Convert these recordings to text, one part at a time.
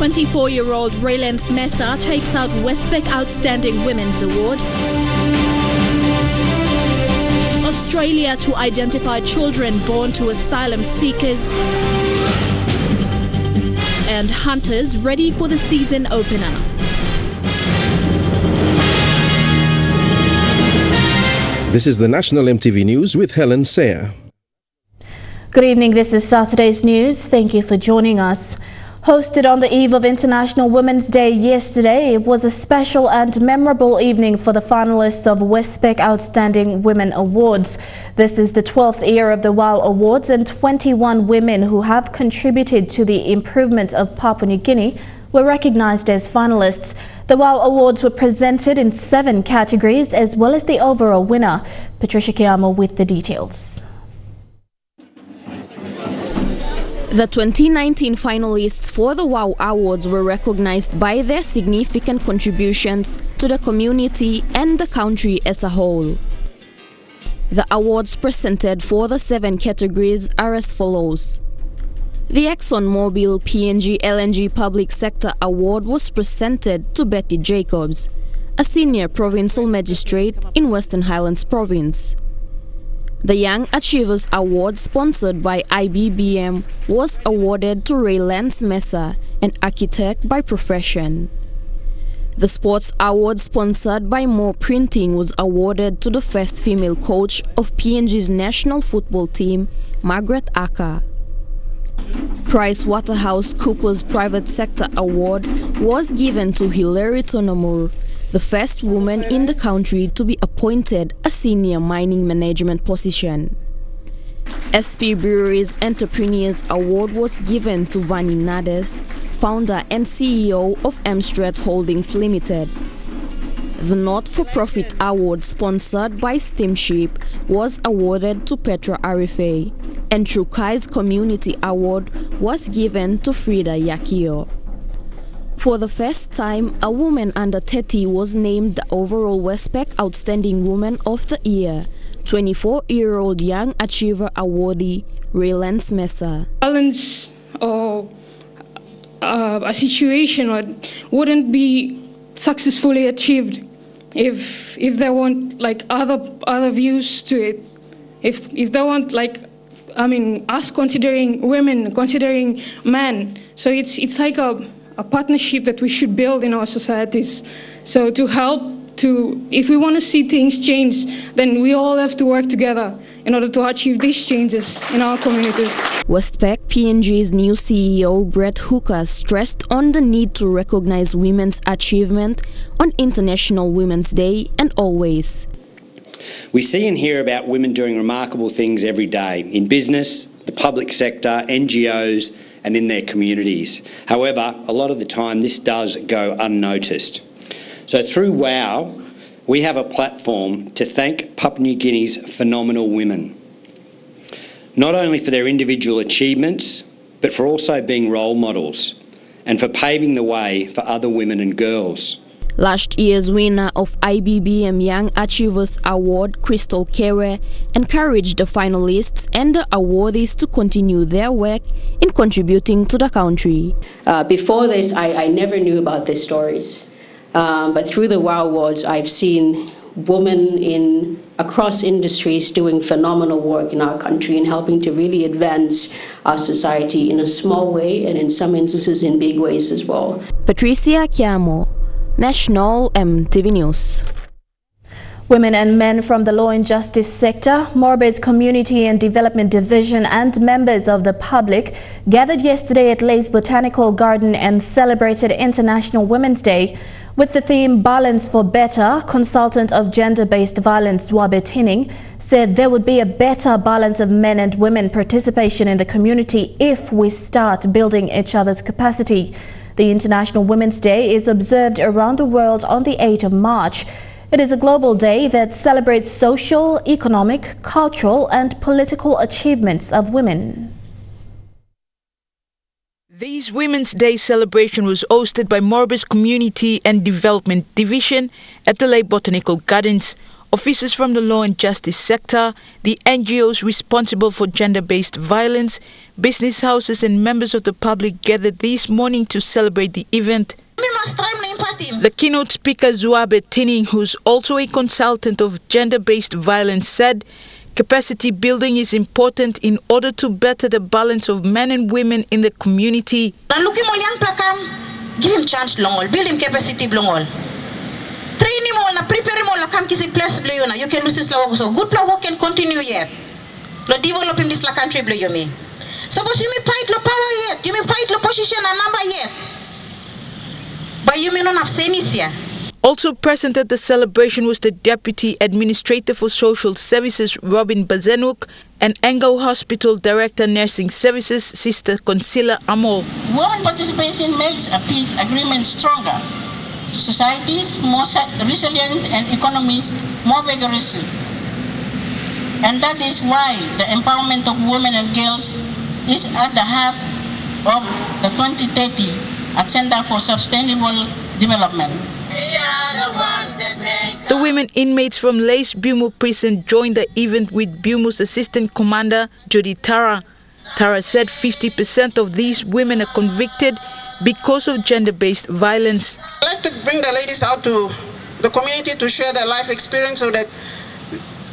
24-year-old Raylance Mesa takes out Wespac Outstanding Women's Award. Australia to identify children born to asylum seekers. And hunters ready for the season opener. This is the National EMTV News with Helen Sayer. Good evening, this is Saturday's news. Thank you for joining us. Hosted on the eve of International Women's Day yesterday, it was a special and memorable evening for the finalists of Wespac Outstanding Women Awards. This is the 12th year of the WOW Awards, and 21 women who have contributed to the improvement of Papua New Guinea were recognized as finalists. The WOW Awards were presented in 7 categories, as well as the overall winner. Patricia Kiamo with the details. The 2019 finalists for the WOW Awards were recognized by their significant contributions to the community and the country as a whole. The awards presented for the 7 categories are as follows. The ExxonMobil PNG LNG Public Sector Award was presented to Betty Jacobs, a senior provincial magistrate in Western Highlands Province. The Young Achievers Award, sponsored by IBBM, was awarded to Raylance Mesa, an architect by profession. The Sports Award, sponsored by More Printing, was awarded to the first female coach of PNG's national football team, Margaret Aka. PricewaterhouseCoopers Private Sector Award was given to Hilary Tonomur, the first woman in the country to be appointed a senior mining management position. SP Breweries Entrepreneurs Award was given to Vani Nades, founder and CEO of Amstrad Holdings Limited. The Not-for-Profit Award, sponsored by Steamship, was awarded to Petra Arife, and Trukai's Community Award was given to Frida Yakio. For the first time, a woman under 30 was named the overall Wespac Outstanding Woman of the Year, 24-year-old Young Achiever awardee Raylance Mesa. Balance or a situation wouldn't be successfully achieved if there weren't like other views to it. If there weren't us considering women, considering men. So it's like a partnership that we should build in our societies. So to help if we want to see things change, then we all have to work together in order to achieve these changes in our communities. Wespac PNG's new CEO, Brett Hooker, stressed on the need to recognize women's achievement on International Women's Day and always. We see and hear about women doing remarkable things every day in business, the public sector, NGOs, and in their communities. However, a lot of the time this does go unnoticed. So through WOW, we have a platform to thank Papua New Guinea's phenomenal women, not only for their individual achievements, but for also being role models and for paving the way for other women and girls. Last year's winner of IBBM Young Achievers Award, Crystal Kere, encouraged the finalists and the awardees to continue their work in contributing to the country. Before this, I never knew about these stories. But through the WOW Awards, I've seen women across industries doing phenomenal work in our country and helping to really advance our society in a small way and in some instances in big ways as well. Patricia Kiamo, National EMTV News. Women and men from the law and justice sector, Morbe's Community and Development Division and members of the public gathered yesterday at Lace Botanical Garden and celebrated International Women's Day. With the theme Balance for Better, consultant of gender-based violence Wabe Tining said there would be a better balance of men and women participation in the community if we start building each other's capacity. The International Women's Day is observed around the world on the 8th of March. It is a global day that celebrates social, economic, cultural and political achievements of women. This Women's Day celebration was hosted by Morbe's Community and Development Division at the Lake Botanical Gardens Officers from the law and justice sector, the NGOs responsible for gender-based violence, business houses and members of the public gathered this morning to celebrate the event. The keynote speaker Zuabe Tining, who's also a consultant of gender-based violence, said capacity building is important in order to better the balance of men and women in the community. Give him chance longol, build him capacity longol. Train him all, prepare him all, come kisi place blayona. You can lose this law so good law can continue yet. Lo develop him this la country blayomi. Suppose you may fight lo power yet, you may fight lo position and number yet. But you may not have senis. Also present at the celebration was the Deputy Administrator for Social Services, Robin Bazenuk, and Engel Hospital Director Nursing Services, Sister Consila Amol. Women participation makes a peace agreement stronger, societies more resilient, and economies more vigorous. And that is why the empowerment of women and girls is at the heart of the 2030 Agenda for Sustainable Development. The women inmates from Lace Bumu prison joined the event with Bumu's assistant commander, Jody Tara. Tara said 50% of these women are convicted because of gender-based violence. I'd like to bring the ladies out to the community to share their life experience so that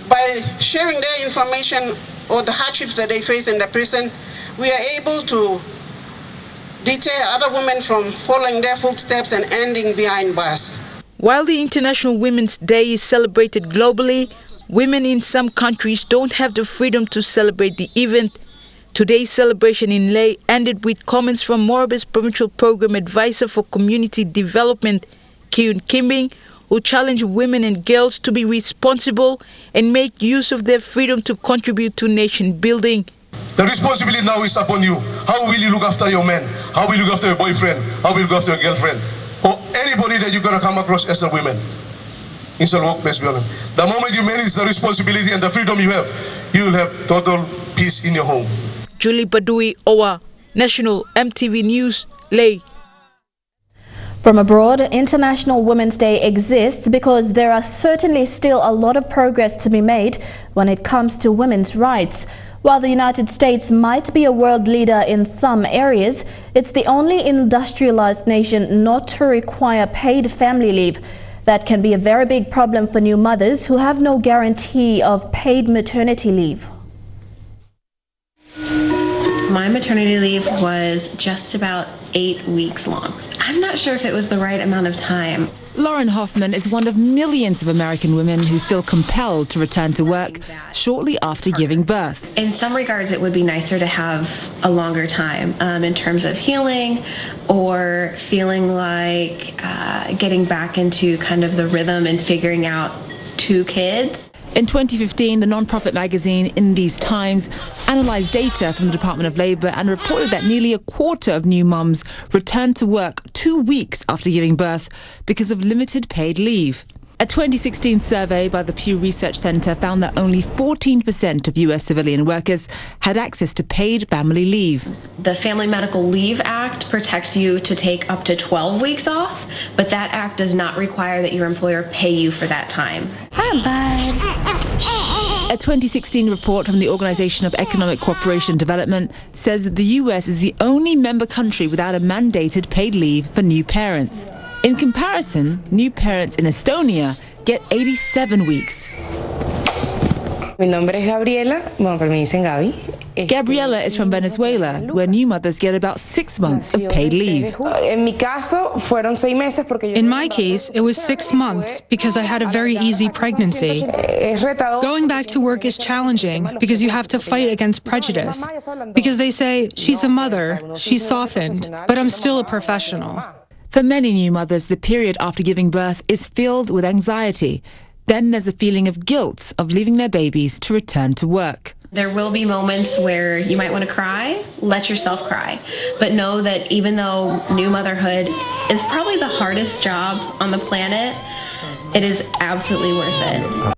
by sharing their information or the hardships that they face in the prison, we are able to deter other women from following their footsteps and ending behind bars. While the International Women's Day is celebrated globally, women in some countries don't have the freedom to celebrate the event. Today's celebration in Leh ended with comments from Morabe's Provincial Program Advisor for Community Development, Kyun Kimbing, who challenged women and girls to be responsible and make use of their freedom to contribute to nation building. The responsibility now is upon you. How will you look after your man? How will you look after your boyfriend? How will you look after your girlfriend? Or anybody that you're going to come across as a woman in the workplace. The moment you manage the responsibility and the freedom you will have total peace in your home. Julie Badui Owa, National EMTV News, Leh. From abroad, International Women's Day exists because there are certainly still a lot of progress to be made when it comes to women's rights. While the United States might be a world leader in some areas, it's the only industrialized nation not to require paid family leave. That can be a very big problem for new mothers who have no guarantee of paid maternity leave. My maternity leave was just about 8 weeks long. I'm not sure if it was the right amount of time. Lauren Hoffman is one of millions of American women who feel compelled to return to work shortly after giving birth. In some regards, it would be nicer to have a longer time in terms of healing or feeling like getting back into kind of the rhythm and figuring out 2 kids. In 2015, the non-profit magazine Indies Times analysed data from the Department of Labour and reported that nearly a quarter of new mums returned to work 2 weeks after giving birth because of limited paid leave. A 2016 survey by the Pew Research Center found that only 14% of US civilian workers had access to paid family leave. The Family Medical Leave Act protects you to take up to 12 weeks off, but that act does not require that your employer pay you for that time. A 2016 report from the Organization of Economic Cooperation and Development says that the US is the only member country without a mandated paid leave for new parents. In comparison, new parents in Estonia get 87 weeks. Mi nombre es Gabriela. Bueno, pero me dicen Gaby. Gabriela is from Venezuela, where new mothers get about 6 months of paid leave. In my case, it was 6 months because I had a very easy pregnancy. Going back to work is challenging because you have to fight against prejudice. Because they say, she's a mother, she's softened, but I'm still a professional. For many new mothers, the period after giving birth is filled with anxiety. Then there's a feeling of guilt of leaving their babies to return to work. There will be moments where you might want to cry, let yourself cry. But know that even though new motherhood is probably the hardest job on the planet, it is absolutely worth it.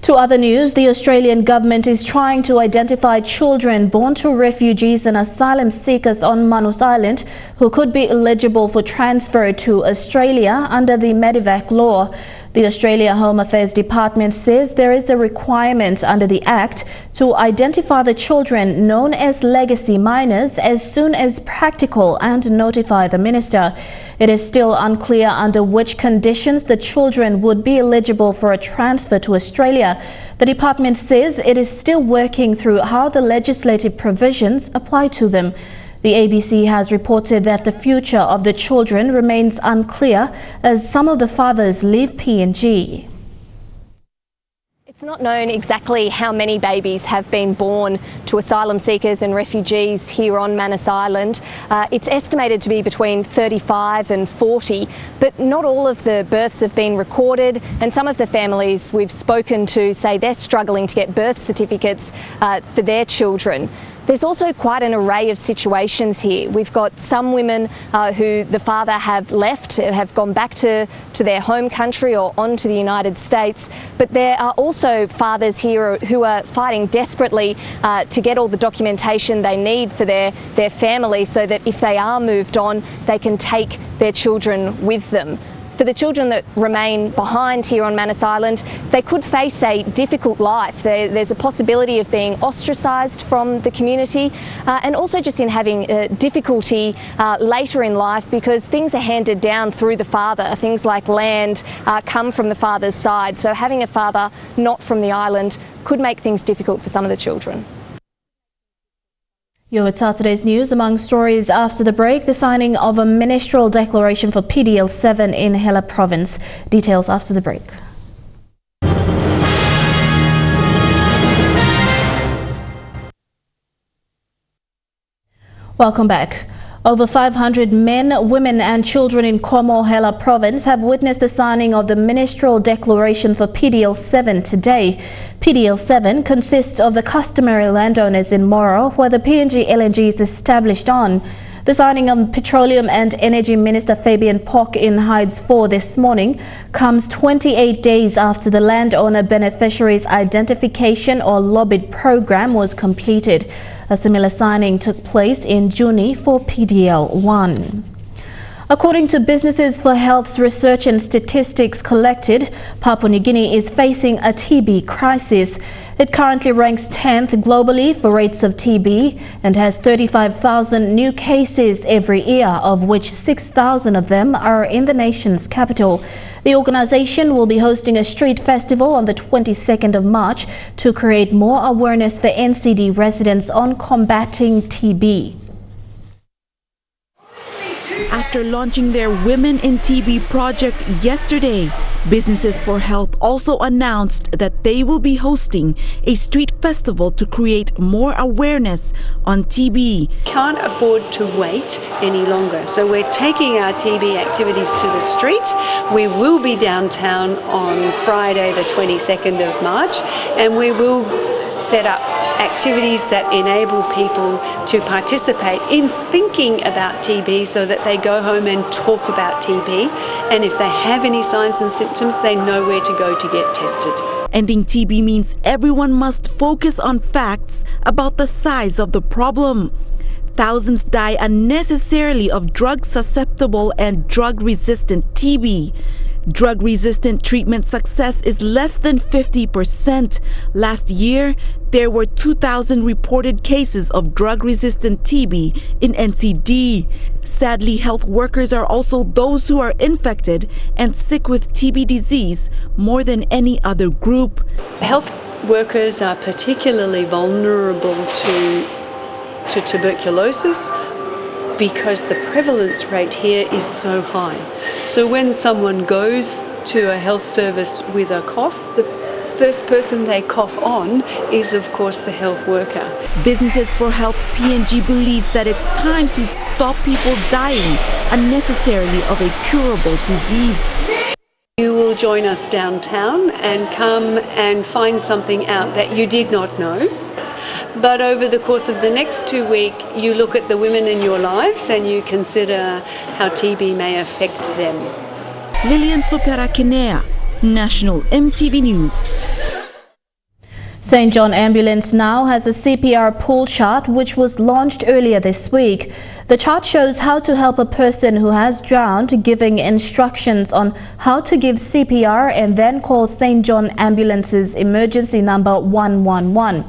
To other news, the Australian government is trying to identify children born to refugees and asylum seekers on Manus Island who could be eligible for transfer to Australia under the Medevac law. The Australia Home Affairs Department says there is a requirement under the Act to identify the children known as legacy minors as soon as practical and notify the minister. It is still unclear under which conditions the children would be eligible for a transfer to Australia. The department says it is still working through how the legislative provisions apply to them. The ABC has reported that the future of the children remains unclear as some of the fathers leave PNG. It's not known exactly how many babies have been born to asylum seekers and refugees here on Manus Island. It's estimated to be between 35 and 40, but not all of the births have been recorded, and some of the families we've spoken to say they're struggling to get birth certificates for their children. There's also quite an array of situations here. We've got some women who the father have left, have gone back to their home country or on to the United States, but there are also fathers here who are fighting desperately to get all the documentation they need for their family so that if they are moved on, they can take their children with them. For the children that remain behind here on Manus Island, they could face a difficult life. There's a possibility of being ostracised from the community and also just in having difficulty later in life because things are handed down through the father. Things like land come from the father's side. So having a father not from the island could make things difficult for some of the children. You're with Saturday's news. Among stories after the break, the signing of a ministerial declaration for PDL7 in Hela province. Details after the break. Welcome back. Over 500 men, women and children in Como Hela province have witnessed the signing of the ministerial declaration for PDL7 today. PDL7 consists of the customary landowners in Moro, where the PNG LNG is established on. The signing of Petroleum and Energy Minister Fabian Pock in Hides 4 this morning comes 28 days after the landowner beneficiaries identification or lobbied program was completed. A similar signing took place in June for PDL1. According to Businesses for Health's research and statistics collected, Papua New Guinea is facing a TB crisis. It currently ranks 10th globally for rates of TB and has 35,000 new cases every year, of which 6,000 of them are in the nation's capital. The organization will be hosting a street festival on the 22nd of March to create more awareness for NCD residents on combating TB. After launching their Women in TB project yesterday, Businesses for Health also announced that they will be hosting a street festival to create more awareness on TB. Can't afford to wait any longer, so we're taking our TB activities to the street. We will be downtown on Friday the 22nd of March, and we will set up activities that enable people to participate in thinking about TB so that they go home and talk about TB, and if they have any signs and symptoms, they know where to go to get tested. Ending TB means everyone must focus on facts about the size of the problem. Thousands die unnecessarily of drug-susceptible and drug-resistant TB. Drug-resistant treatment success is less than 50%. Last year, there were 2,000 reported cases of drug-resistant TB in NCD. Sadly, health workers are also those who are infected and sick with TB disease more than any other group. Health workers are particularly vulnerable to tuberculosis because the prevalence rate here is so high. So when someone goes to a health service with a cough, the first person they cough on is, of course, the health worker. Businesses for Health PNG believes that it's time to stop people dying unnecessarily of a curable disease. You will join us downtown and come and find something out that you did not know. But over the course of the next 2 weeks, you look at the women in your lives and you consider how TB may affect them. Lilian Sopera Kinea, National EMTV News. St. John Ambulance now has a CPR pull chart which was launched earlier this week. The chart shows how to help a person who has drowned, giving instructions on how to give CPR and then call St. John Ambulance's emergency number 111.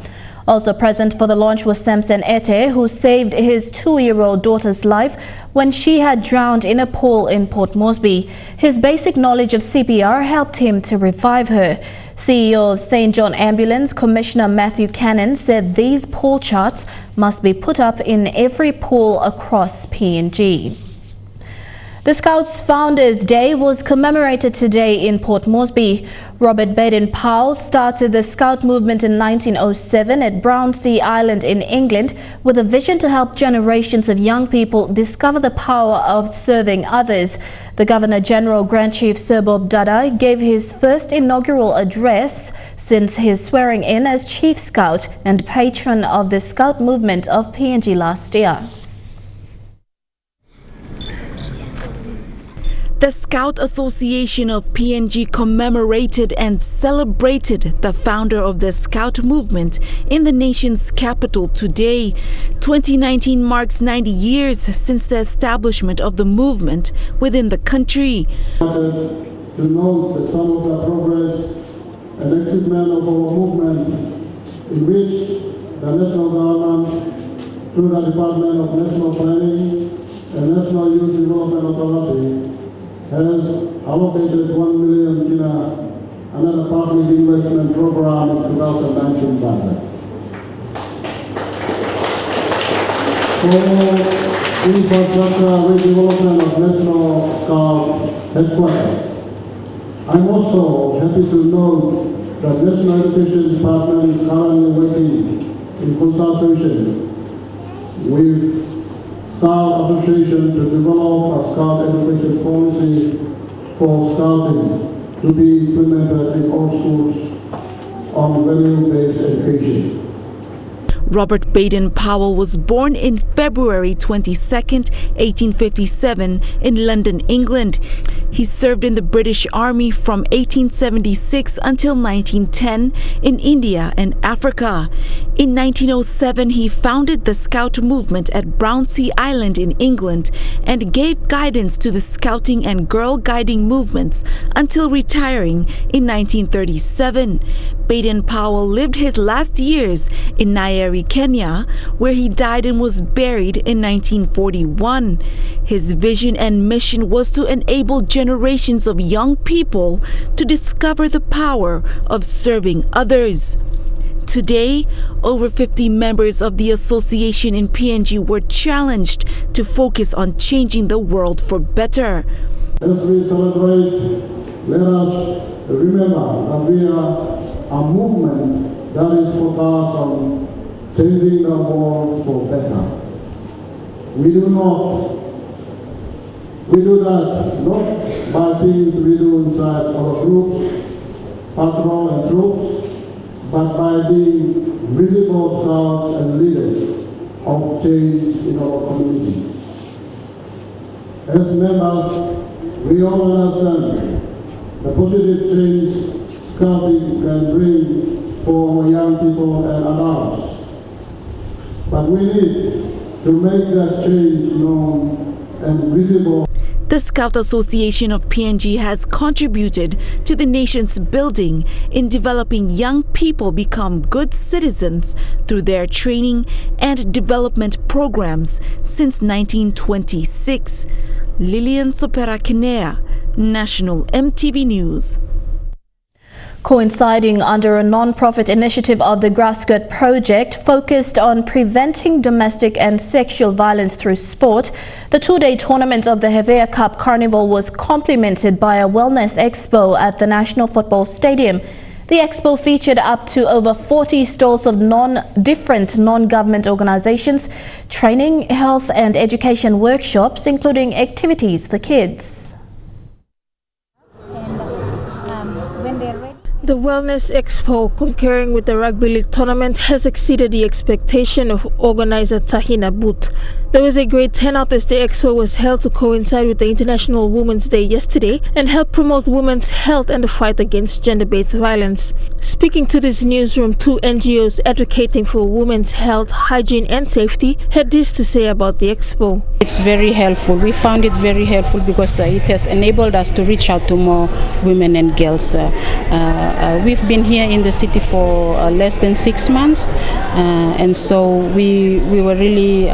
Also present for the launch was Samson Ete, who saved his 2-year-old daughter's life when she had drowned in a pool in Port Moresby. His basic knowledge of CPR helped him to revive her. CEO of St. John Ambulance, Commissioner Matthew Cannon, said these pool charts must be put up in every pool across PNG. The Scouts Founders Day was commemorated today in Port Moresby. Robert Baden-Powell started the Scout movement in 1907 at Brownsea Island in England with a vision to help generations of young people discover the power of serving others. The Governor-General Grand Chief Sir Bob Dadai gave his first inaugural address since his swearing in as Chief Scout and patron of the Scout movement of PNG last year. The Scout Association of PNG commemorated and celebrated the founder of the Scout movement in the nation's capital today. 2019 marks 90 years since the establishment of the movement within the country. To note that some of the progress and achievement of our movement, in which the national government, through the Department of National Planning and National Youth Development Authority, has allocated 1 million in another public investment program in 2019 budget. For infrastructure redevelopment of National Scout headquarters. I'm also happy to note that National Education Department is currently working in consultation with Scout Association to develop a Scout education policy for Scouting to be implemented in all schools on value-based education. Robert Baden-Powell was born in February 22nd, 1857 in London, England. He served in the British Army from 1876 until 1910 in India and Africa. In 1907, he founded the Scout movement at Brownsea Island in England and gave guidance to the Scouting and Girl Guiding movements until retiring in 1937. Baden-Powell lived his last years in Nyeri, Kenya, where he died and was buried in 1941. His vision and mission was to enable generations of young people to discover the power of serving others. Today, over 50 members of the association in PNG were challenged to focus on changing the world for better. As we celebrate, let us remember that we are a movement that is focused on changing the world for better. We do that not by things we do inside our groups, patrol and troops, but by being visible scouts and leaders of change in our community. As members, we all understand the positive change Scouting can bring for young people and adults. But we need to make that change known and visible. The Scout Association of PNG has contributed to the nation's building in developing young people become good citizens through their training and development programs since 1926. Lilian Sopera Kinea, National EMTV News. Coinciding under a non-profit initiative of the Grassskirt Project focused on preventing domestic and sexual violence through sport, the two-day tournament of the Hevea Cup Carnival was complemented by a wellness expo at the National Football Stadium. The expo featured up to over 40 stalls of different non-government organizations, training, health and education workshops, including activities for kids. The Wellness Expo, concurring with the Rugby League tournament, has exceeded the expectation of organizer Tahina Boot. There was a great turnout as the expo was held to coincide with the International Women's Day yesterday and help promote women's health and the fight against gender-based violence. Speaking to this newsroom, two NGOs advocating for women's health, hygiene and safety had this to say about the expo. It's very helpful. We found it very helpful because it has enabled us to reach out to more women and girls. We've been here in the city for less than 6 months, and so we were really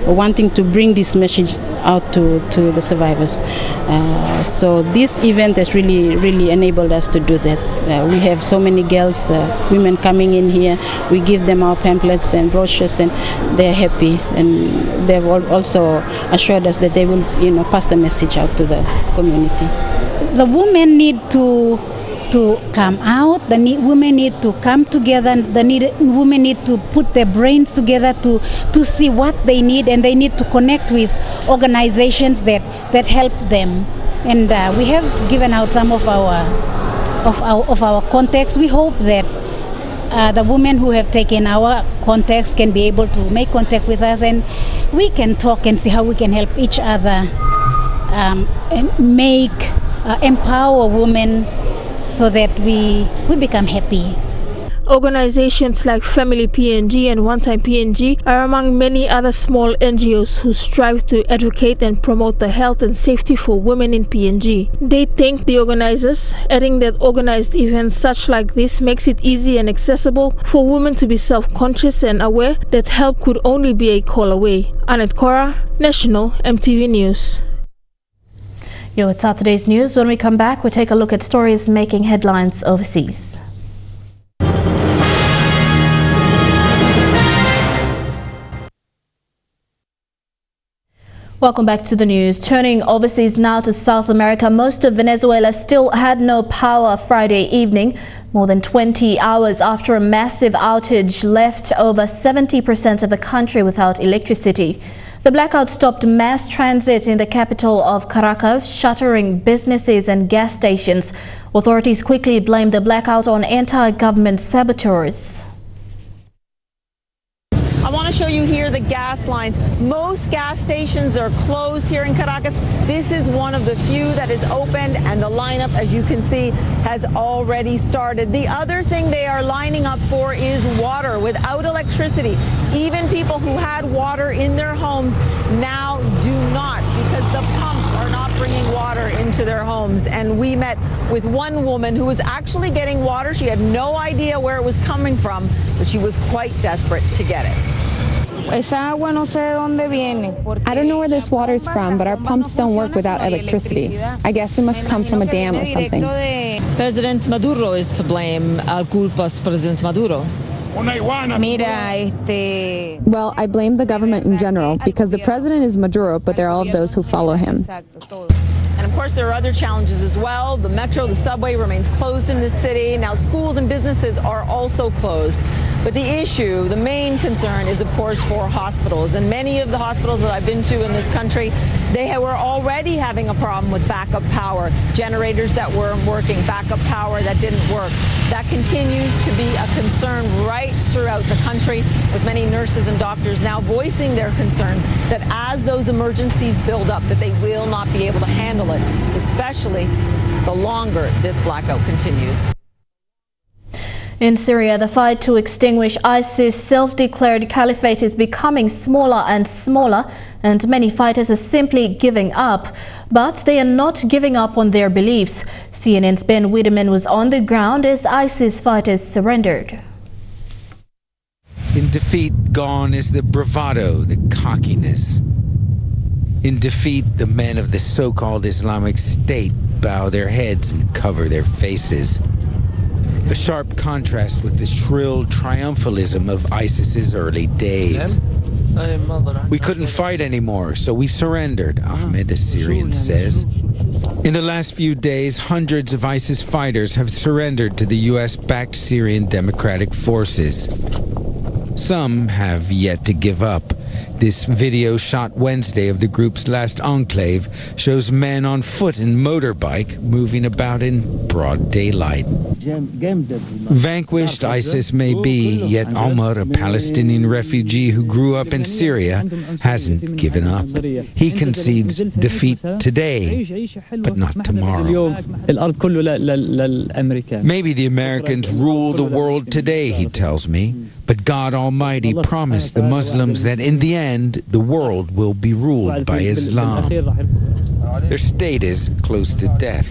wanting to bring this message out to the survivors. So this event has really enabled us to do that. We have so many girls, women coming in here. We give them our pamphlets and brochures, and they're happy. And they've also assured us that they will, pass the message out to the community. The women need to come out, women need to come together, women need to put their brains together to see what they need, and they need to connect with organizations that help them. And we have given out some of our contacts. We hope that the women who have taken our contacts can be able to make contact with us, and we can talk and see how we can help each other empower women so that we become happy. Organizations like Family PNG and One Time PNG are among many other small NGOs who strive to advocate and promote the health and safety for women in PNG. They thank the organizers, adding that organized events such like this makes it easy and accessible for women to be self-conscious and aware that help could only be a call away. Annette Cora, National MTV News. It's Saturday's news. When we come back, we'll take a look at stories making headlines overseas. Welcome back to the news. Turning overseas now to South America, most of Venezuela still had no power Friday evening. More than 20 hours after a massive outage left over 70% of the country without electricity. The blackout stopped mass transit in the capital of Caracas, shuttering businesses and gas stations. Authorities quickly blamed the blackout on anti-government saboteurs. I want to show you here the gas lines. Most gas stations are closed here in Caracas. This is one of the few that is opened, and the lineup, as you can see, has already started. The other thing they are lining up for is water. Without electricity, even people who had water in their homes now do not, because the pumps are not bringing water into their homes. And we met with one woman who was actually getting water. She had no idea where it was coming from, but she was quite desperate to get it. I don't know where this water's from, but our pumps don't work without electricity. I guess it must come from a dam or something. President Maduro is to blame. Al culpas President Maduro. Well, I blame the government in general, because the president is Maduro, but there are all of those who follow him. And of course, there are other challenges as well. The metro, the subway remains closed in this city. Now, schools and businesses are also closed. But the issue, the main concern is, of course, for hospitals. And many of the hospitals that I've been to in this country, they were already having a problem with backup power, generators that weren't working, backup power that didn't work. That continues to be a concern right throughout the country, with many nurses and doctors now voicing their concerns that as those emergencies build up, that they will not be able to handle it, especially the longer this blackout continues. In Syria, the fight to extinguish ISIS' self-declared caliphate is becoming smaller and smaller, and many fighters are simply giving up. But they are not giving up on their beliefs. CNN's Ben Wiedemann was on the ground as ISIS fighters surrendered. In defeat, gone is the bravado, the cockiness. In defeat, the men of the so-called Islamic State bow their heads and cover their faces. The sharp contrast with the shrill triumphalism of ISIS's early days. We couldn't fight anymore, so we surrendered, Ahmed, a Syrian says. In the last few days, hundreds of ISIS fighters have surrendered to the US-backed Syrian Democratic Forces. Some have yet to give up. This video shot Wednesday of the group's last enclave shows men on foot and motorbike moving about in broad daylight. Vanquished ISIS may be, yet Omar, a Palestinian refugee who grew up in Syria, hasn't given up. He concedes defeat today, but not tomorrow. Maybe the Americans rule the world today, he tells me, but God Almighty promised the Muslims that in the end, the world will be ruled by Islam. Their state is close to death,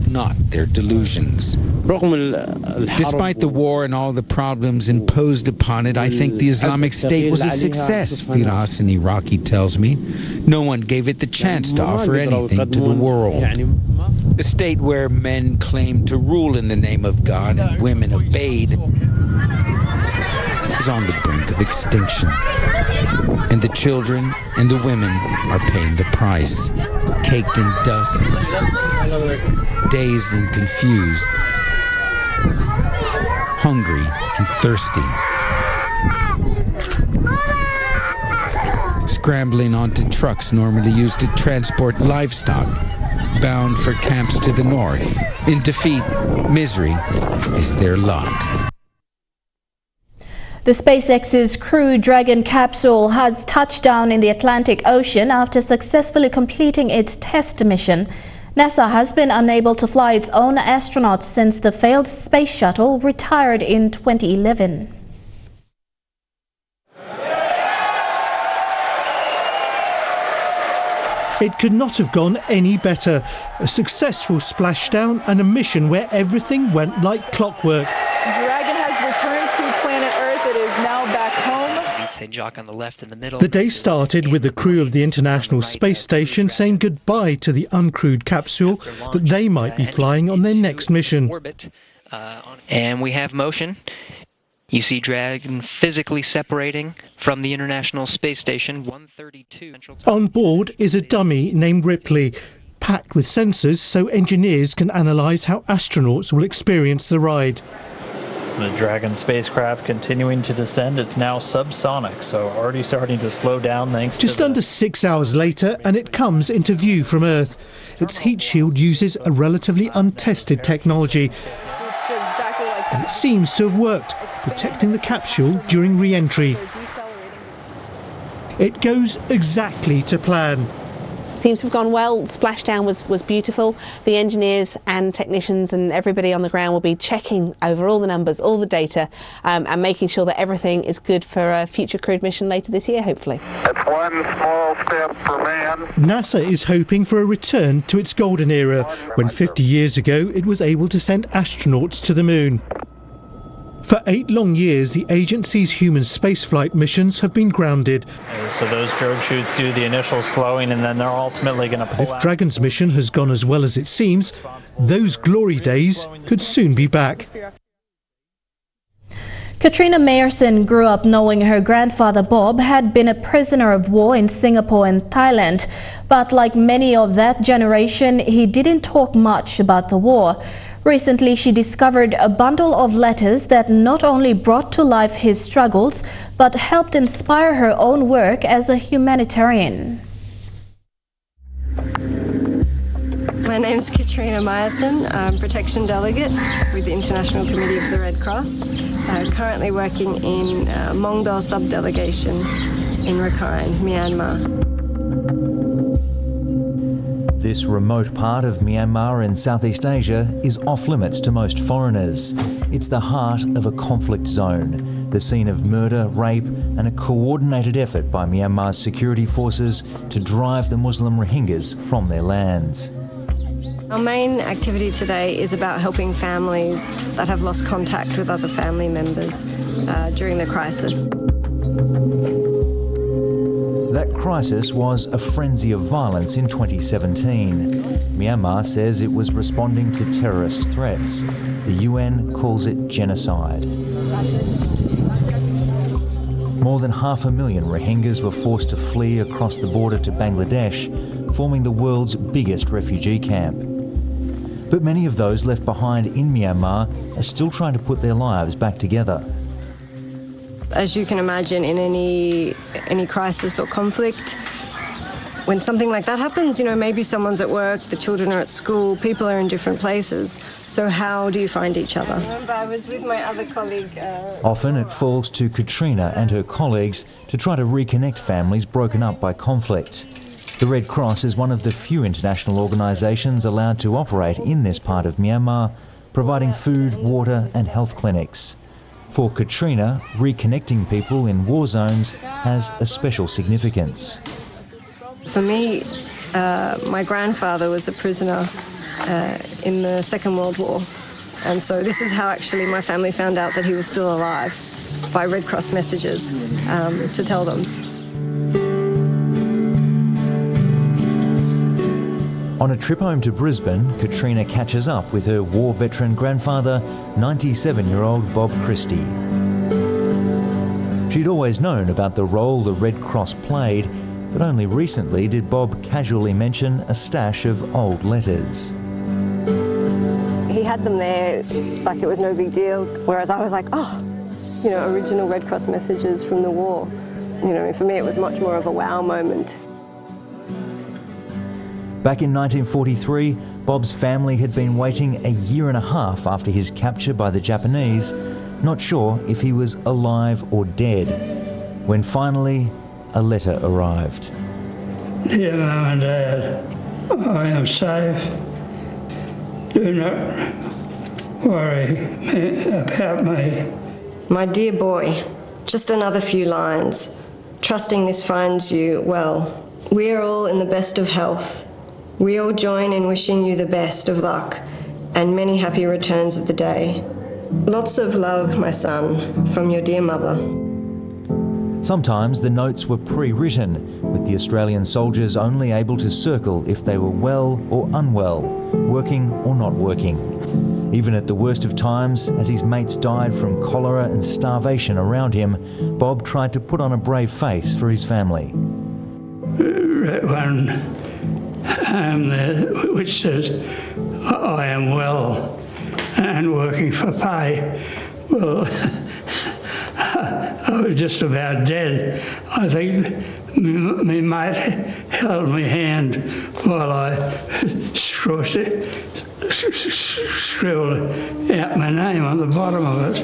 not their delusions. Despite the war and all the problems imposed upon it, I think the Islamic State was a success, Firas, an Iraqi, tells me. No one gave it the chance to offer anything to the world. A state where men claimed to rule in the name of God and women obeyed is on the brink of extinction. And the children and the women are paying the price, caked in dust, dazed and confused, hungry and thirsty, scrambling onto trucks normally used to transport livestock, bound for camps to the north. In defeat, misery is their lot. The SpaceX's Crew Dragon capsule has touched down in the Atlantic Ocean after successfully completing its test mission. NASA has been unable to fly its own astronauts since the failed space shuttle retired in 2011. It could not have gone any better. A successful splashdown and a mission where everything went like clockwork. Dragon has returned to planet Earth. It is now back home. On the left in the middle. The day started with the crew of the International Space Station saying goodbye to the uncrewed capsule that they might be flying on their next mission. And we have motion. You see Dragon physically separating from the International Space Station 132. On board is a dummy named Ripley, packed with sensors so engineers can analyse how astronauts will experience the ride. The Dragon spacecraft continuing to descend. It's now subsonic, so already starting to slow down thanks Just under 6 hours later, and it comes into view from Earth. Its heat shield uses a relatively untested technology, and it seems to have worked, protecting the capsule during re-entry. It goes exactly to plan. Seems to have gone well. Splashdown was beautiful. The engineers and technicians and everybody on the ground will be checking over all the numbers, all the data, and making sure that everything is good for a future crewed mission later this year, hopefully. That's one small step for man. NASA is hoping for a return to its golden era, when 50 years ago it was able to send astronauts to the moon. For 8 long years, the agency's human spaceflight missions have been grounded. So those drogue chutes do the initial slowing, and then they're ultimately going to pull out. If Dragon's mission has gone as well as it seems, those glory days could soon be back. Katrina Meyerson grew up knowing her grandfather Bob had been a prisoner of war in Singapore and Thailand. But like many of that generation, he didn't talk much about the war. Recently, she discovered a bundle of letters that not only brought to life his struggles, but helped inspire her own work as a humanitarian. My name's Katrina Meyerson. I'm Protection Delegate with the International Committee of the Red Cross. Currently working in Mongdol Subdelegation in Rakhine, Myanmar. This remote part of Myanmar in Southeast Asia is off-limits to most foreigners. It's the heart of a conflict zone, the scene of murder, rape and a coordinated effort by Myanmar's security forces to drive the Muslim Rohingyas from their lands. Our main activity today is about helping families that have lost contact with other family members during the crisis. That crisis was a frenzy of violence in 2017. Myanmar says it was responding to terrorist threats. The UN calls it genocide. More than 500,000 Rohingyas were forced to flee across the border to Bangladesh, forming the world's biggest refugee camp. But many of those left behind in Myanmar are still trying to put their lives back together. As you can imagine, in any crisis or conflict, when something like that happens, maybe someone's at work, the children are at school, people are in different places. So how do you find each other? I remember I was with my other colleague. Often it falls to Katrina and her colleagues to try to reconnect families broken up by conflict. The Red Cross is one of the few international organisations allowed to operate in this part of Myanmar, providing food, water and health clinics. For Katrina, reconnecting people in war zones has a special significance. For me, my grandfather was a prisoner in the Second World War, and so this is how actually my family found out that he was still alive, by Red Cross messages to tell them. On a trip home to Brisbane, Katrina catches up with her war veteran grandfather, 97-year-old Bob Christie. She'd always known about the role the Red Cross played, but only recently did Bob casually mention a stash of old letters. He had them there like it was no big deal, whereas I was like, original Red Cross messages from the war. For me it was much more of a wow moment. Back in 1943, Bob's family had been waiting a year and a half after his capture by the Japanese, not sure if he was alive or dead, when finally a letter arrived. Dear Mum and Dad, I am safe. Do not worry about me. My dear boy, just another few lines. Trusting this finds you well. We are all in the best of health. We all join in wishing you the best of luck and many happy returns of the day. Lots of love, my son, from your dear mother. Sometimes the notes were pre-written, with the Australian soldiers only able to circle if they were well or unwell, working or not working. Even at the worst of times, as his mates died from cholera and starvation around him, Bob tried to put on a brave face for his family. One there which says, I am well and working for pay. Well, I was just about dead. I think my mate held my hand while I scribbled out my name on the bottom of it.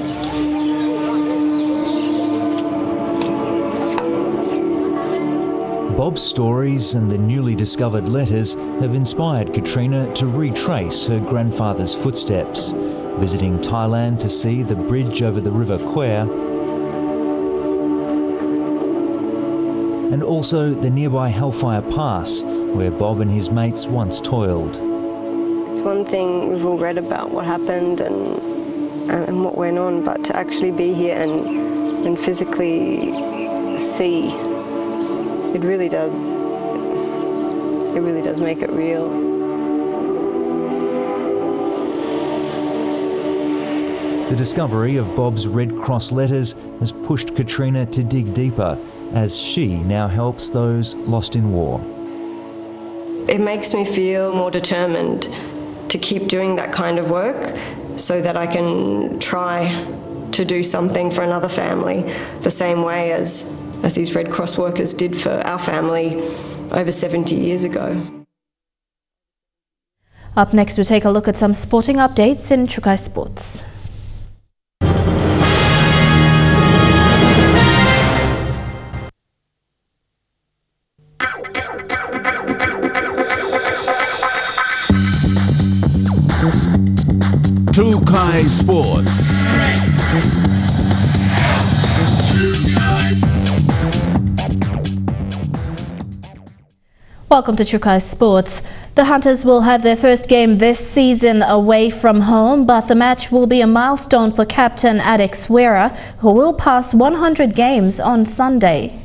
Bob's stories and the newly discovered letters have inspired Katrina to retrace her grandfather's footsteps, visiting Thailand to see the bridge over the River Quer, and also the nearby Hellfire Pass, where Bob and his mates once toiled. It's one thing we've all read about what happened and what went on, but to actually be here and physically see, it really does make it real. The discovery of Bob's Red Cross letters has pushed Katrina to dig deeper, as she now helps those lost in war. It makes me feel more determined to keep doing that kind of work so that I can try to do something for another family the same way as these Red Cross workers did for our family over 70 years ago. Up next, we take a look at some sporting updates in Trukai Sports. Trukai Sports. Welcome to Trukai Sports. The Hunters will have their first game this season away from home, but the match will be a milestone for captain Adex Wera, who will pass 100 games on Sunday.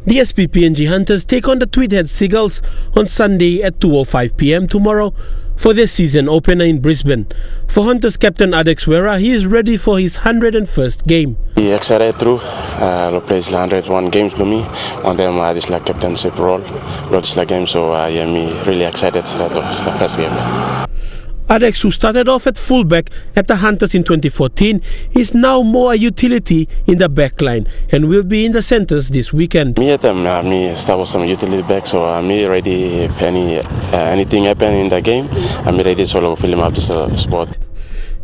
The SPPNG Hunters take on the Tweedhead Seagulls on Sunday at 2:05 p.m. tomorrow for their season opener in Brisbane. For Hunters captain Adex Wera, he is ready for his 101st game. Excited through. I played 101 games for me. On them, this like captainship role. Lots of game, so me really excited to start off the first game. Adex, who started off at fullback at the Hunters in 2014, is now more a utility in the back line and will be in the centres this weekend. Me start some utility back, so I'm ready if anything happen in the game. I'm ready to fill him up to the spot.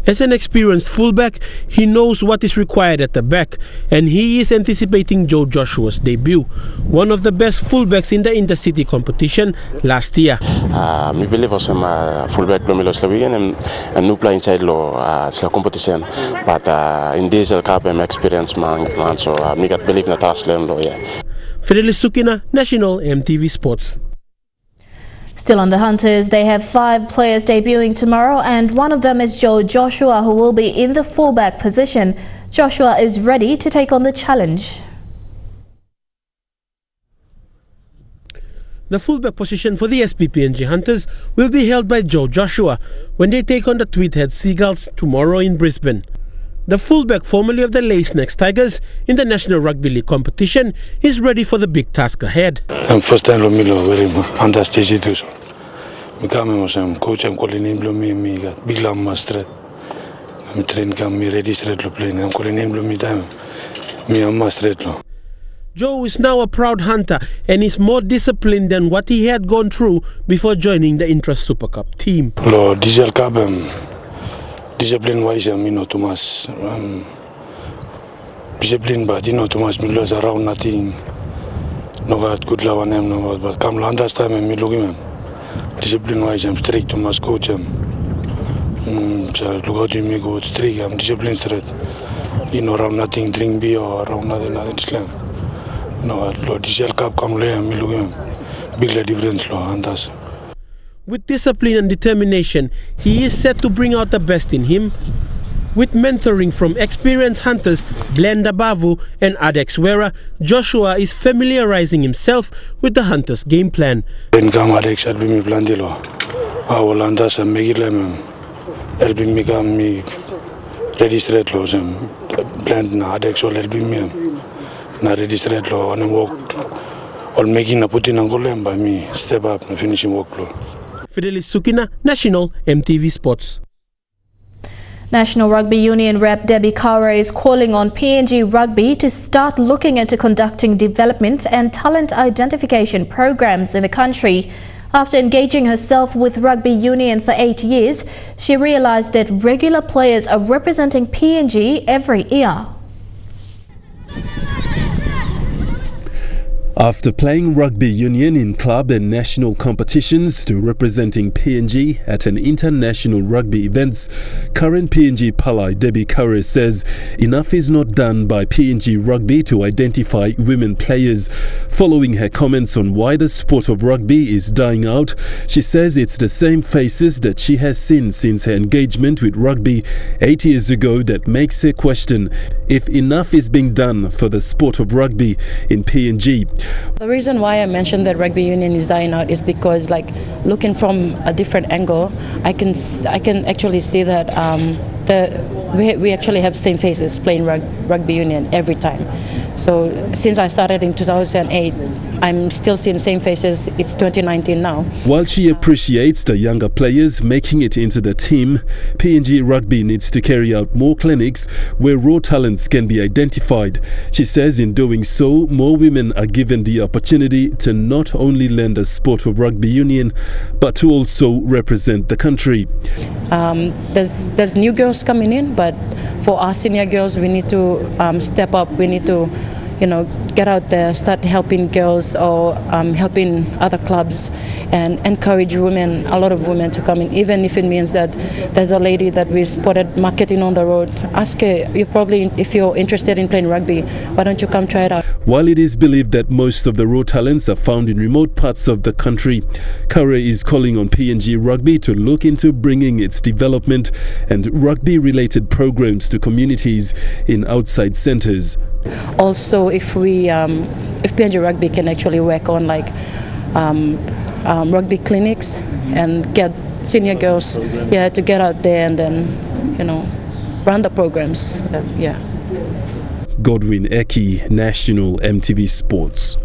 As an experienced fullback, he knows what is required at the back, and he is anticipating Joe Joshua's debut, one of the best fullbacks in the intercity competition last year. I believe I am fullback and new play inside the competition, but in this cup I'm experienced man, so I believe that Finalists, National EMTV Sports. Still on the Hunters, they have 5 players debuting tomorrow, and one of them is Joe Joshua, who will be in the fullback position. Joshua is ready to take on the challenge. The fullback position for the SPPNG Hunters will be held by Joe Joshua when they take on the Tweedhead Seagulls tomorrow in Brisbane. The fullback, formerly of the Lace Tigers in the National Rugby League competition, is ready for the big task ahead. I'm first time very fantastic too. Me come coach I'm calling him me got big lam master. I'm train come me ready straight to play. I'm calling him me time. Me am master. Joe is now a proud Hunter and is more disciplined than what he had gone through before joining the Intra Super Cup team. Lo diesel cup discipline wise, too much. Discipline, but too much. Me lose around nothing. No got good love on him, no. But come last time, me look him. Discipline wise, I'm strict to my coach. So look at me go strict. I'm disciplined straight. Around nothing, drink beer or around nothing slam. No, diesel cup come lay me look him. Big difference, and that's. With discipline and determination, he is set to bring out the best in him. With mentoring from experienced Hunters Blenda Bavu and Adex Wera, Joshua is familiarizing himself with the Hunters' game plan. Then come Adex helping me plan the law. I will understand make it helping me come me ready straight laws and blend na Adex will helping me na ready straight law and walk or making a put in Angola by me step up and finishing workflow. Fidelis Sukina, National EMTV Sports. National Rugby Union rep Debbie Kaura is calling on PNG Rugby to start looking into conducting development and talent identification programs in the country. After engaging herself with Rugby Union for 8 years, she realized that regular players are representing PNG every year. After playing rugby union in club and national competitions to representing PNG at an international rugby events, current PNG Palai Debbie Kaura says enough is not done by PNG Rugby to identify women players. Following her comments on why the sport of rugby is dying out, she says it's the same faces that she has seen since her engagement with rugby 8 years ago that makes her question if enough is being done for the sport of rugby in PNG. The reason why I mentioned that rugby union is dying out is because, like, looking from a different angle, I can actually see that we actually have same faces playing rugby union every time. So since I started in 2008, I'm still seeing same faces. It's 2019 now. While she appreciates the younger players making it into the team, PNG Rugby needs to carry out more clinics where raw talents can be identified. She says in doing so, more women are given the opportunity to not only learn the sport of rugby union, but to also represent the country. There's new girls coming in, but for our senior girls, we need to step up. We need to, get out there, start helping girls or helping other clubs and encourage women, a lot of women to come in, even if it means that there's a lady that we spotted marketing on the road. Ask her, if you're interested in playing rugby, why don't you come try it out? While it is believed that most of the raw talents are found in remote parts of the country, Kaura is calling on PNG Rugby to look into bringing its development and rugby-related programs to communities in outside centres. Also, if PNG Rugby can actually work on rugby clinics and get senior girls to get out there and then run the programs. Godwin Eki, National EMTV Sports.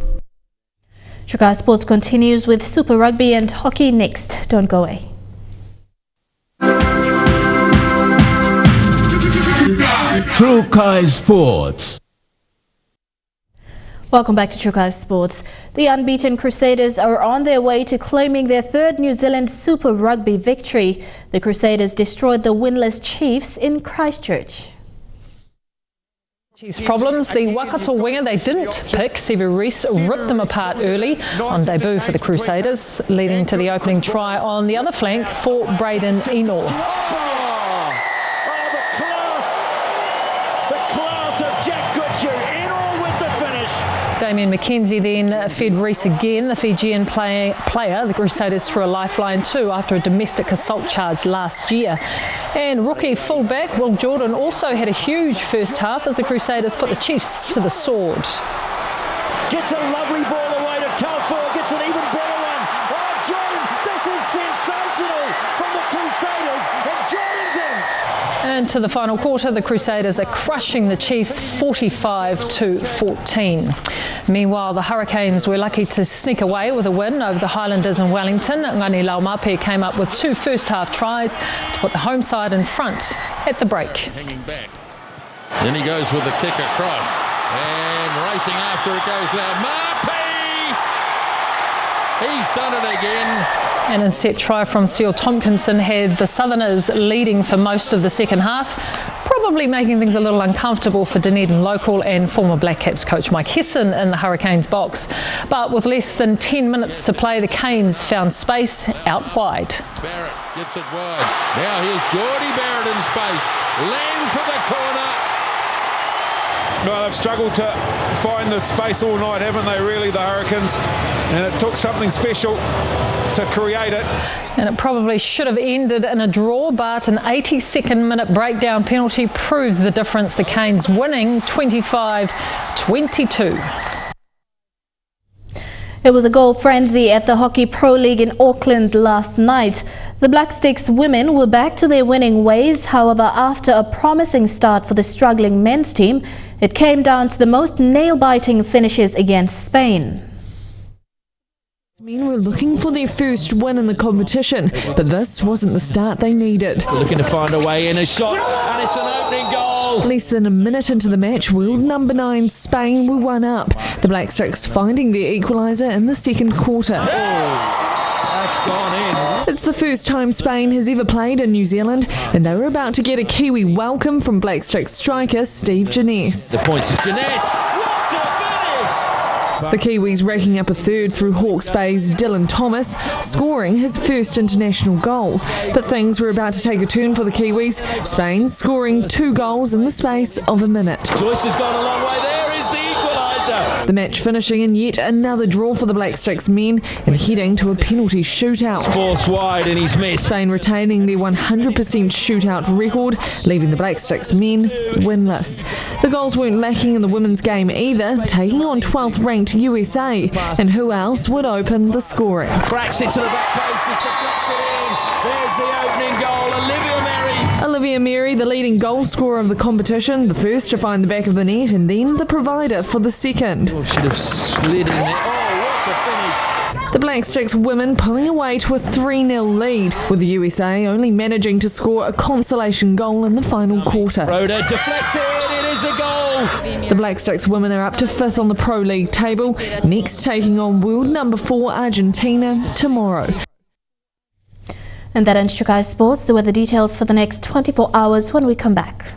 Sugar Sports continues with Super Rugby and hockey next. Don't go away. True Kai Sports. Welcome back to True Kai Sports. The unbeaten Crusaders are on their way to claiming their third New Zealand Super Rugby victory. The Crusaders destroyed the winless Chiefs in Christchurch. Chiefs' problems, the Waikato winger they didn't pick, Sevu Reece, ripped them apart early on debut for the Crusaders, leading to the opening try on the other flank for Braden Enor. Damien McKenzie then fed Reece again, the Fijian player. The Crusaders threw a lifeline too after a domestic assault charge last year. And rookie fullback Will Jordan also had a huge first half as the Crusaders put the Chiefs to the sword. Gets a lovely ball away to Telford, gets an even better one. Oh, Jordan, this is sensational from the Crusaders, and Jordan's in. And to the final quarter, the Crusaders are crushing the Chiefs 45-14. Meanwhile, the Hurricanes were lucky to sneak away with a win over the Highlanders in Wellington. Ngani Laumape came up with 2 first-half tries to put the home side in front at the break. Hanging back. Then he goes with the kick across. And racing after it goes Laumape! He's done it again. An inset try from Seal Tompkinson had the Southerners leading for most of the second half, probably making things a little uncomfortable for Dunedin local and former Black Caps coach Mike Hesson in the Hurricanes box. But with less than 10 minutes to play, the Canes found space out wide. Barrett gets it wide. Now here's Geordie Barrett in space. Land for the corner. Well, they've struggled to find the space all night, haven't they, really, the Hurricanes? And it took something special to create it. And it probably should have ended in a draw, but an 82nd minute breakdown penalty proved the difference, the Canes winning 25-22. It was a goal frenzy at the Hockey Pro League in Auckland last night. The Black Sticks women were back to their winning ways. However, after a promising start for the struggling men's team, it came down to the most nail-biting finishes against Spain. Men were looking for their first win in the competition, but this wasn't the start they needed. Looking to find a way in, a shot, and it's an opening goal. Less than a minute into the match, world number 9 Spain were 1 up. The Black Sticks finding their equaliser in the second quarter. Oh, that's gone in. It's the first time Spain has ever played in New Zealand, and they were about to get a Kiwi welcome from Black Sticks striker Steve Jeunesse. The points is Jeunesse. The Kiwis racking up a third through Hawke's Bay's Dylan Thomas, scoring his first international goal. But things were about to take a turn for the Kiwis, Spain scoring 2 goals in the space of a minute. Joyce has gone a long way. There is the equaliser. The match finishing in yet another draw for the Black Sticks men and heading to a penalty shootout. Forced wide and he's missed. Spain retaining their 100% shootout record, leaving the Black Sticks men winless. The goals weren't lacking in the women's game either, taking on 12th ranked USA. And who else would open the scoring? Cracks it to the back post, it's deflected in. There's the opening goal, Olivia Mary, the leading goal scorer of the competition, the first to find the back of the net and then the provider for the second. Oh, should have slid in there. Oh, what a finish. The Black Sticks women pulling away to a 3-0 lead, with the USA only managing to score a consolation goal in the final quarter. Rhoda deflected, it is a goal. The Black Sticks women are up to 5th on the Pro League table, next taking on world number 4 Argentina tomorrow. And that ends True Kai Sports. There were the details for the next 24 hours when we come back.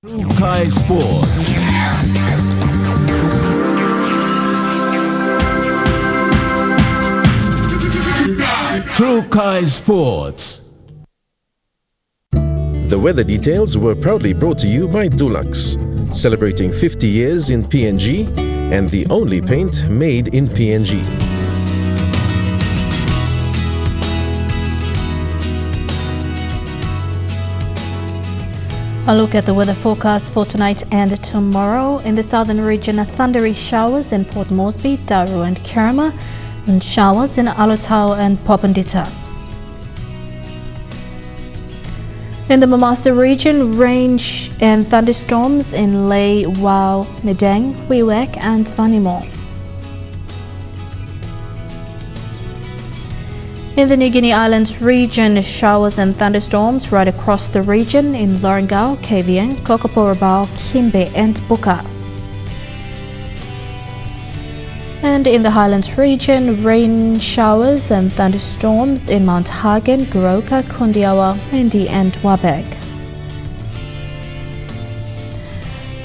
True Kai Sports. True Kai Sports. The weather details were proudly brought to you by Dulux, celebrating 50 years in PNG and the only paint made in PNG. A look at the weather forecast for tonight and tomorrow. In the southern region, thundery showers in Port Moresby, Daru and Kerema, and showers in Alotau and Popondita. In the Mamasa region, rain and thunderstorms in Lae, Wau, Medang, Wewak and Vanimo. In the New Guinea Islands region, showers and thunderstorms right across the region in Lorengau, Kavieng, Kokoporabao, Kimbe and Buka. And in the Highlands region, rain showers and thunderstorms in Mount Hagen, Goroka, Kundiawa, Mendi and Wabeg.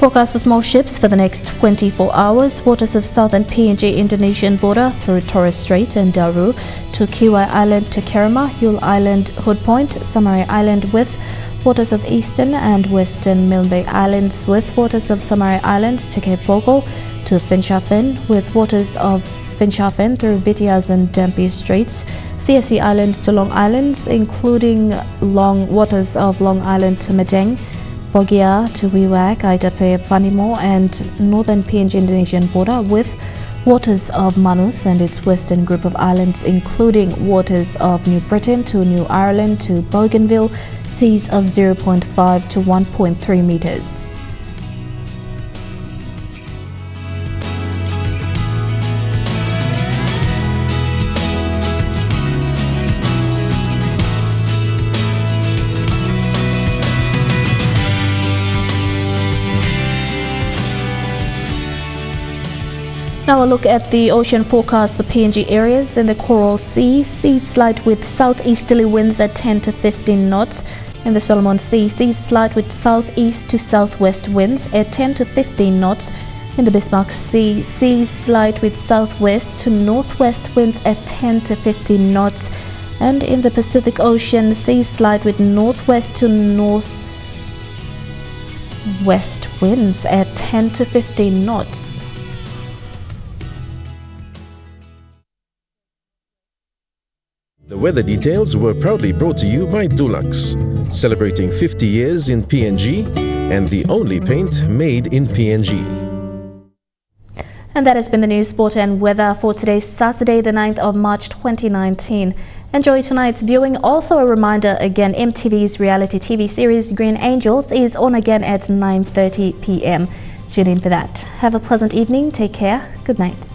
Forecast for small ships for the next 24 hours. Waters of southern PNG Indonesian border through Torres Strait and Daru to Kiwai Island to Kerema, Yule Island, Hood Point, Samari Island with waters of eastern and western Milne Bay Islands with waters of Samari Island to Cape Vogel to Finschhafen with waters of Finschhafen through Vitiaz and Dampier Straits, CSE Islands to Long Islands including waters of Long Island to Madang, Bogia to Wewak, Aidape, Vanimo and northern PNG Indonesian border with waters of Manus and its western group of islands including waters of New Britain to New Ireland to Bougainville, seas of 0.5 to 1.3 meters. Now a look at the ocean forecast for PNG areas. In the Coral Sea, seas slight with southeasterly winds at 10 to 15 knots. In the Solomon Sea, seas slight with southeast to southwest winds at 10 to 15 knots. In the Bismarck Sea, seas slight with southwest to northwest winds at 10 to 15 knots. And in the Pacific Ocean, seas slight with northwest to northwest winds at 10 to 15 knots. The weather details were proudly brought to you by Dulux, celebrating 50 years in PNG and the only paint made in PNG. And that has been the news, sport and weather for today, Saturday, the 9th of March 2019. Enjoy tonight's viewing. Also a reminder again, EMTV's reality TV series Green Angels is on again at 9:30 p.m. Tune in for that. Have a pleasant evening. Take care. Good night.